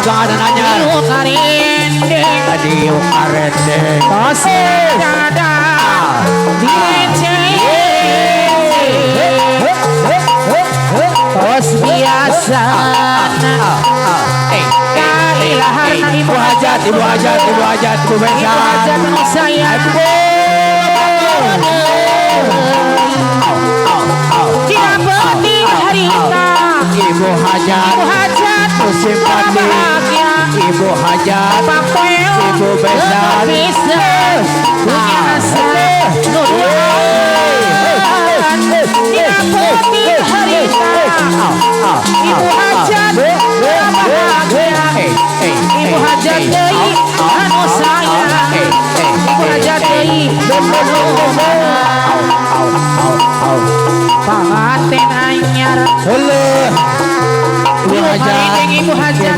Bang Anyar. Diuk karende. Diuk karende. Tos dada. Tos biasa. Kailahan ibu hajat, Ibu Besan. saya. Tidak penting harita. Ibu hajat musim pati. Ibu hajat Ibu Besan. Punya asa. Tidak penting harita. Ibu hajat bahagia. Ibu hajat deui anu sayang. Ibu hajat deui panganten anyar. Ibu hajat. Ibu hajat.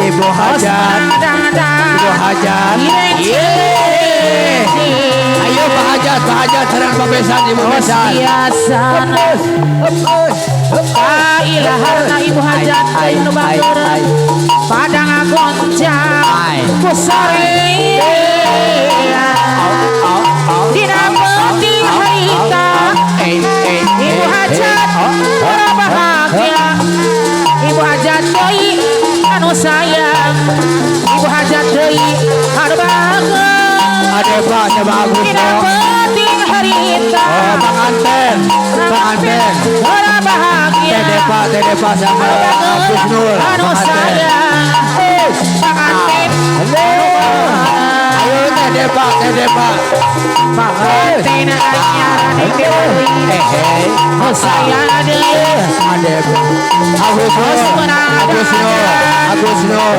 Ibu hajat. Ayo Pak Hajat serang Pak Besan, Ibu Besan. Kailaharna ibu hajat anu bager padang goncang kusari. Dina penting harita. Ibu hajat ora bahagia. Ibu hajat deui anu sayang. Ibu hajat deui anu bahagia. Ada Pak, bagus. Dina penting harita. Penganten. Ora bahagia. Tede Pak sama Agus Nur. Anu sayang. Penganten. Ayo Tede Pak. Penganten anyar deui. Nu sayang deui. Ada Agus Nur.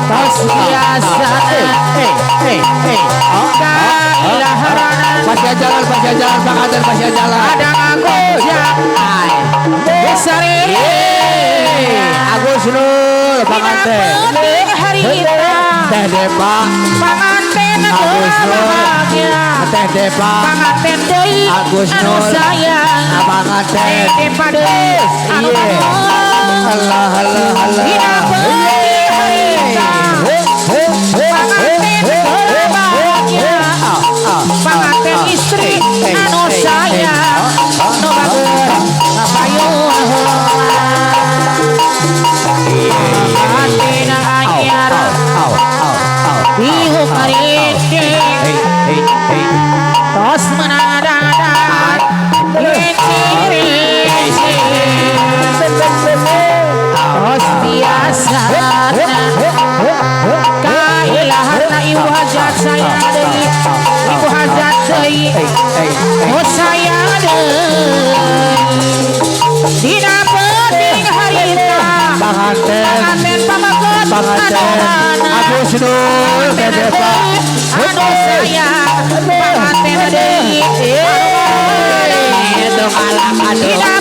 Tos biasa. Pasca jalan pengantin pasca jalan. Ada ngagojak. Besari. Agus Nur pengantin. Penting harita. Tede Pak. Panganten Agus Nur. bahagia. Tede Pak. Panganten deui Agus anu Nur. sayang. Pengantin. Tede pade anu Allah. Dina penting harita. Panganten bahagia. Panganten istri anu sayang. Nu bager kapayun. Panganten anyar. Diuk karende. Tos menadadak. Tos biasa. Kailaharna ibu hajat saya deui. Ibu hajat deui. Nu sayang deui. Dina penting harita. Panganten pamageut Agus Nur. Tede Pak. anu sayang. Panganten deui. Dina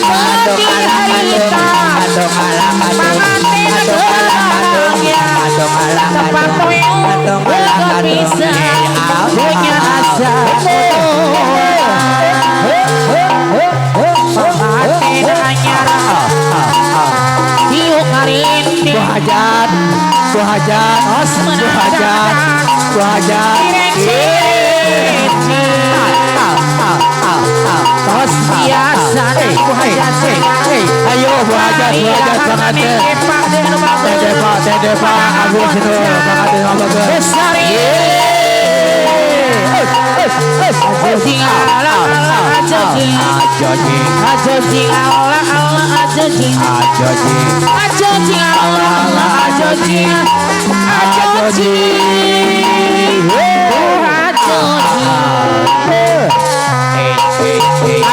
penting harita. Panganten bahagia. Tempat toel bisa punya asa. Panganten anyar. Diuk karende. Bu Hajat. Tos biasa ibu hajat. Ayo Bu Hajat pengantin. Tede Pak. Agus Nur pengantin bagus. Besari. Ajojing ala ajojing. Ajojing ala ajojing. Ajojing ala ajojing.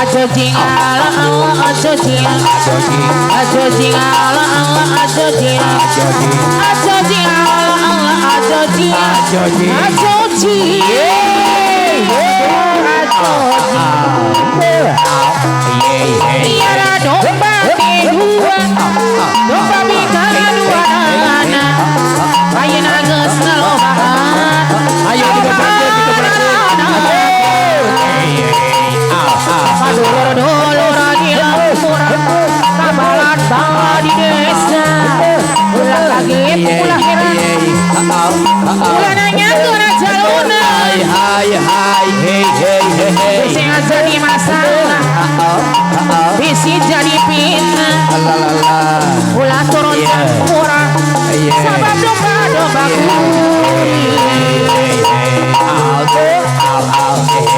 Ajojing ala ajojing. Ajojing ala ajojing. Ajojing ala ajojing. Ajojing. Tiada domba kedua. Domba bikara dua anak. Ayeuna geus nalobahan. Ayo kita berangkat. Dulur-dulur gila. Ulah nanya kena jaluna Sing jadi masalah Bisi jadi fitnah Ulah turun campura Sabab domba-domba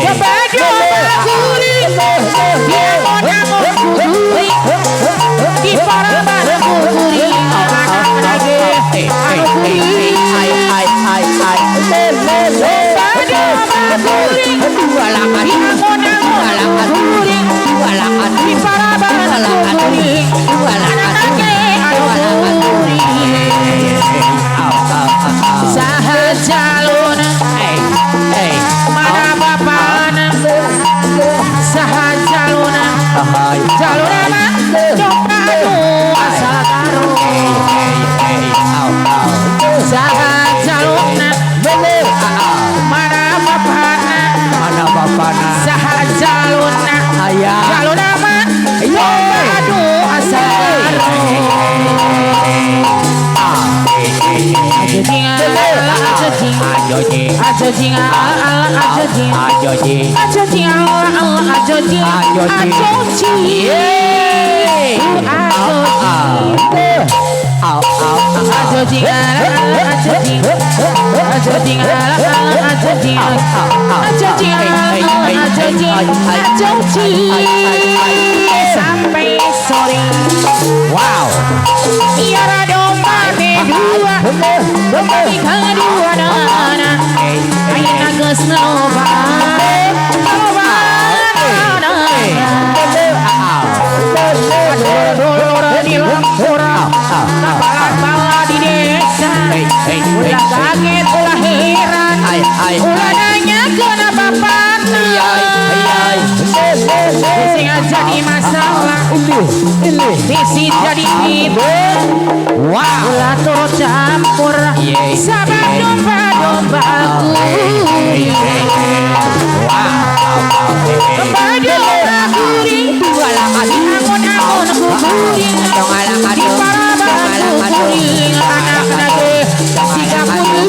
Domba-domba kuri Dia ngonang kuri Di para-para kuri Anak-anak jaluna mah coba asal karo saha jaluna mana bapana saha jaluna jaluna mah coba asal sampai sore. Wow. Biara domba kedua, domba kedua nana, ayeuna geus loba, di lampura, bala di desa, ulah kaget ulah heran, ulah nanya kenapa panas, sing jadi masalah, bisi jadi fitnah, ulah turut campur, sabab domba-dombaku, domba-domba kuri, angon-angon kuri, di para-para kuri, anak-anak siga kuri,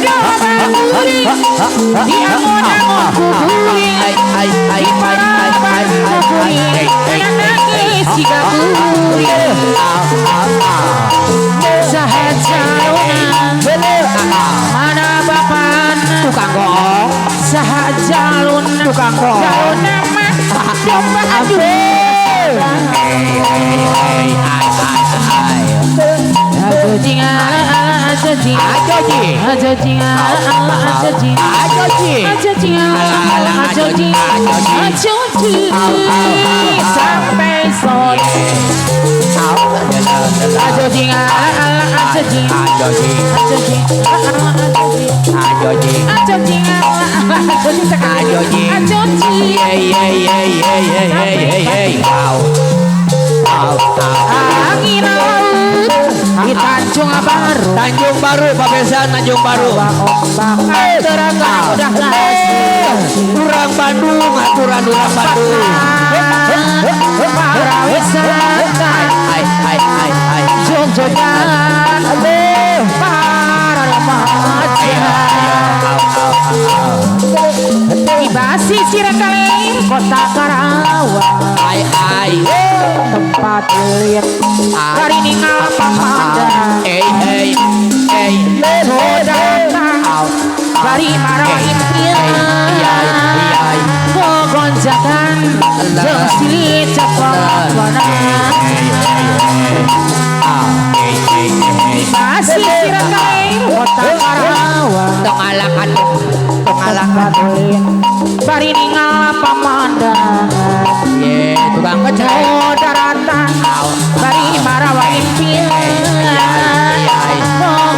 domba-domba kuri, di angon-angon kuri, di para-para kuri, anak-anak siga kuri, saha jaluna, mana bapana, tukang bohong, saha jaluna, tukang bohong, jaluna mah domba aduh. Sampai sore angin laut di Tanjung Baru, Tanjung Baru, Pabesan Tanjung Baru. terangga udah kasih Urang Bandung, aturan urang Bandung. para wisata Jogjogan para remaja di basisir kali kota Karawang tempat lihat dari ninggal pamada datang dari marah impian gonjakan jeung silit cepat basisir kali kota Karawang Tongalakan bari ninggal pamandangan tukang kecil. daratan bari marawa impian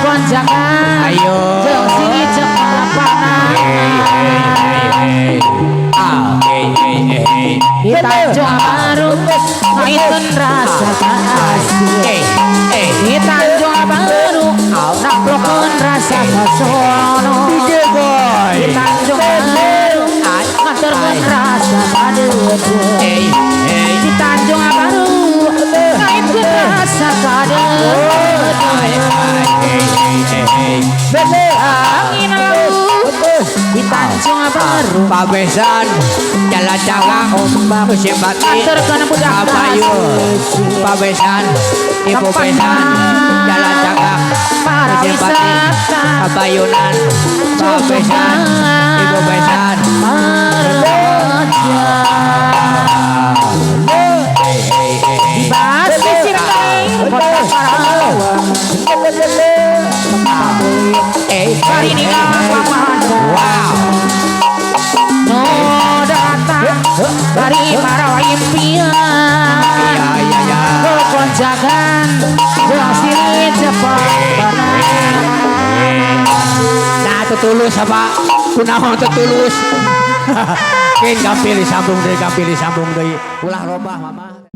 gonjakan jeung silit cepat di Tanjung Baru ngaitkeun rasa kasih di Tanjung Baru namplokeun rasa kasono di Tanjung Baru ngaturkeun rasa kadeudeut di Tanjung Baru ngaitkeun rasa kadeudeut angin laut di Tanjung Baru Pabesan jalan jaga ombak musim batik aturkan budak Abayu Pabesan Ibu Besan jalan jaga para musim batik wisata Abayunan Pabesan Ibu Besan Bas Ciremai kota Karawang hari ini wow no datang dari para impian ya konjakan jauh cepat nah tetulus apa kunaon tetulus Kin kapil sambung deui ulah robah mama